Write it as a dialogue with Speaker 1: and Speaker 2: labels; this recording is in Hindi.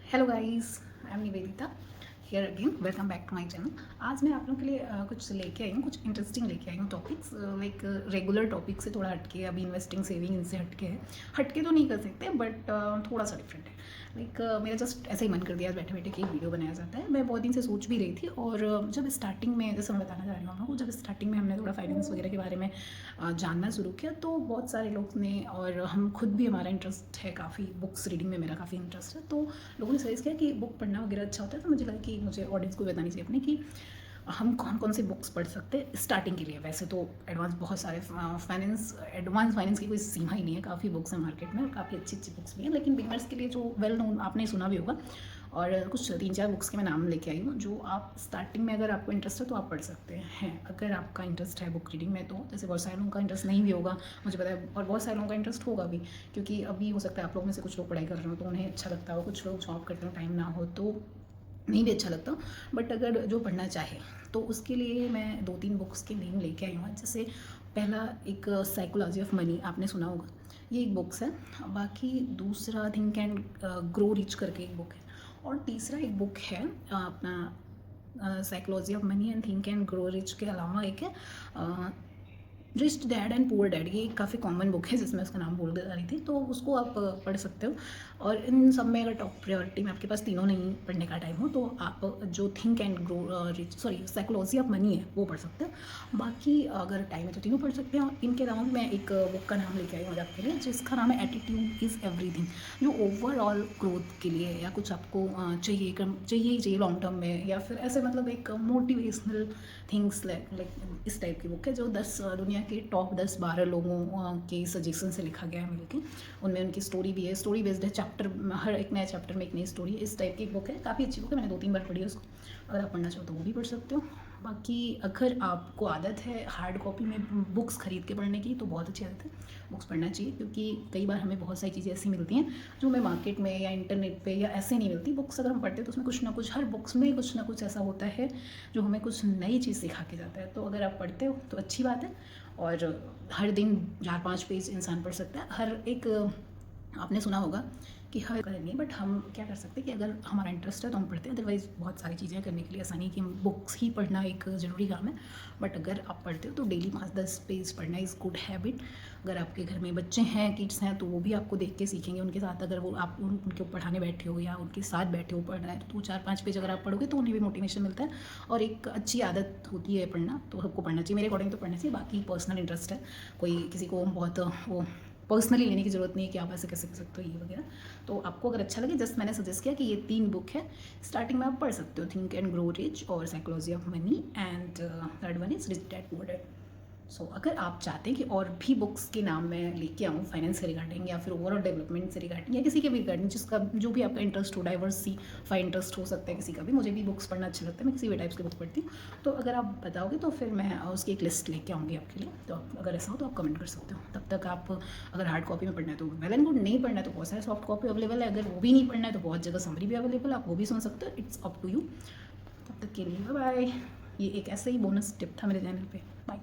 Speaker 1: Hello guys, I am Nivedita here again. Welcome back to my channel. आज मैं आप लोगों के लिए कुछ लेके आई हूँ, कुछ इंटरेस्टिंग लेके आई हूँ टॉपिक्स। लाइक रेगुलर टॉपिक से थोड़ा हटके, अभी इन्वेस्टिंग सेविंग इनसे हटके है। हटके तो नहीं कर सकते बट थोड़ा सा डिफरेंट है। लाइक मेरा जस्ट ऐसे ही मन कर दिया आज बैठे बैठे कि एक वीडियो बनाया जाता है। मैं बहुत दिन से सोच भी रही थी, और जब स्टार्टिंग में, जैसे मैं बताना चाह रही हूँ आप लोगों को, जब स्टार्टिंग में हमने थोड़ा फाइनेंस वगैरह के बारे में जानना शुरू किया तो बहुत सारे लोग ने, और हम खुद भी, हमारा इंटरेस्ट है काफ़ी, बुक्स रीडिंग में मेरा काफ़ी इंटरेस्ट है, तो लोगों ने सजेस्ट किया कि बुक पढ़ना वगैरह अच्छा होता है। तो मुझे लगा कि मुझे ऑडियंस को बतानी चाहिए अपने कि हम कौन कौन से बुक्स पढ़ सकते हैं स्टार्टिंग के लिए। वैसे तो एडवांस बहुत सारे एडवांस फाइनेंस की कोई सीमा ही नहीं है, काफ़ी बुक्स हैं मार्केट में और काफ़ी अच्छी अच्छी बुक्स भी हैं। लेकिन बिगनर्स के लिए जो वेल नोन, आपने सुना भी होगा, और कुछ 3-4 बुक्स के मैं नाम लेके आई हूँ जो आप स्टार्टिंग में, अगर आपको इंटरेस्ट है तो आप पढ़ सकते हैं। अगर आपका इंटरेस्ट है बुक रीडिंग में, तो जैसे बहुत सारे लोगों का इंटरेस्ट नहीं भी होगा, मुझे पता है, और बहुत सारे लोगों का इंटरेस्ट होगा भी, क्योंकि अभी हो सकता है आप लोग में से कुछ लोग पढ़ाई कर रहे हो तो उन्हें अच्छा लगता हो, कुछ लोग जॉब करते हो टाइम ना हो तो नहीं भी अच्छा लगता। बट अगर जो पढ़ना चाहे तो उसके लिए मैं 2-3 बुक्स के नेम लेके आई हूँ। जैसे पहला एक साइकोलॉजी ऑफ मनी, आपने सुना होगा, ये एक बुक्स है। बाकी दूसरा थिंक एंड ग्रो रिच करके एक बुक है, और तीसरा एक बुक है अपना psychology of money and think and grow rich के अलावा एक है rich dad and poor dad. ये काफ़ी कॉमन बुक है जिसमें उसका नाम भूल जा रही थी, तो उसको आप पढ़ सकते हो। और इन सब में अगर टॉप प्रायोरिटी में आपके पास तीनों नहीं पढ़ने का टाइम हो तो आप जो think and grow rich, sorry, psychology of money है वो पढ़ सकते हो। बाकी अगर टाइम है तो तीनों पढ़ सकते हो। इनके अलावा मैं एक बुक का नाम लेके आई हूँ आज आपके लिए, जिसका नाम है एटीट्यूड इज़ एवरीथिंग, जो ओवरऑल ग्रोथ के लिए या कुछ आपको चाहिए ही चाहिए लॉन्ग टर्म में, या फिर ऐसे मतलब एक मोटिवेशनल थिंग्स लाइक इस टाइप की बुक है, जो 10 दुनिया के टॉप 10-12 लोगों के सजेशन से लिखा गया है मिलके। उनमें उनकी स्टोरी भी है, स्टोरी बेस्ड है, चैप्टर, हर एक नए चैप्टर में एक नई स्टोरी है। इस टाइप की एक बुक है, काफ़ी अच्छी बुक है, मैंने 2-3 बार पढ़ी है उसको। अगर आप पढ़ना चाहो तो वो भी पढ़ सकते हो। बाकी अगर आपको आदत है हार्ड कॉपी में बुक्स खरीद के पढ़ने की, तो बहुत अच्छी आदत है, बुक्स पढ़ना चाहिए, क्योंकि कई बार हमें बहुत सारी चीज़ें ऐसी मिलती हैं जो हमें मार्केट में या इंटरनेट पे या ऐसे नहीं मिलती। बुक्स अगर हम पढ़ते हैं तो उसमें कुछ ना कुछ, हर बुक्स में कुछ ना कुछ ऐसा होता है जो हमें कुछ नई चीज़ सिखा के जाता है। तो अगर आप पढ़ते हो तो अच्छी बात है, और हर दिन 4-5 पेज इंसान पढ़ सकता है। हर एक, आपने सुना होगा कि हर करेंगे, बट हम क्या कर सकते हैं कि अगर हमारा इंटरेस्ट है तो हम पढ़ते हैं। अदरवाइज़ बहुत सारी चीज़ें करने के लिए आसानी है कि हम बुक्स ही पढ़ना एक ज़रूरी काम है। बट अगर आप पढ़ते हो तो डेली 5-10 पेज पढ़ना इज़ गुड हैबिट। अगर आपके घर में बच्चे हैं, किड्स हैं, तो वो भी आपको देख के सीखेंगे। उनके साथ अगर वो आप उनको पढ़ाने बैठे हो या उनके साथ बैठे हो पढ़ रहे हैं, तो 4-5 पेज अगर आप पढ़ोगे तो उन्हें भी मोटिवेशन मिलता है, और एक अच्छी आदत होती है पढ़ना, तो सबको पढ़ना चाहिए। मेरे अकॉर्डिंग तो पढ़ना चाहिए। बाकी पर्सनल इंटरेस्ट है, कोई किसी को बहुत वो पर्सनली लेने की ज़रूरत नहीं है कि आप ऐसे कैसे कर सकते हो ये वगैरह। तो आपको अगर अच्छा लगे, जस्ट मैंने सजेस्ट किया कि ये 3 बुक है, स्टार्टिंग में आप पढ़ सकते हो, थिंक एंड ग्रो रिच और psychology of money, and third one is rich dad poor dad. So अगर आप चाहते हैं कि और भी बुक्स के नाम मैं लेके आऊँ फाइनेंस से रिगार्डिंग, या फिर ओवरऑल डेवलपमेंट से रिगार्डिंग, या किसी के भी रिगार्डिंग, जिसका जो भी आपका इंटरेस्ट हो, डाइवर्सिफाई इंटरेस्ट हो सकता है किसी का भी। मुझे भी बुक्स पढ़ना अच्छा लगता है, मैं किसी भी टाइप्स की बुक पढ़ती हूँ। तो अगर आप बताओगे तो फिर मैं उसकी एक लिस्ट लेके आऊँगी आपके लिए। तो अगर ऐसा हो तो आप कमेंट कर सकते हो। तब तक आप, अगर हार्ड कॉपी में पढ़ना है तो वेल एंड गुड, नहीं पढ़ना है तो बहुत सारे सॉफ्ट कॉपी अवेलेबल है। अगर वो भी नहीं पढ़ना है तो बहुत जगह समरी भी अवेलेबल है, आप वो भी सुन सकते हो। It's up to you. तब तक के लिए बाय बाय। ये एक ऐसे ही बोनस टिप था मेरे चैनल पे। बाय।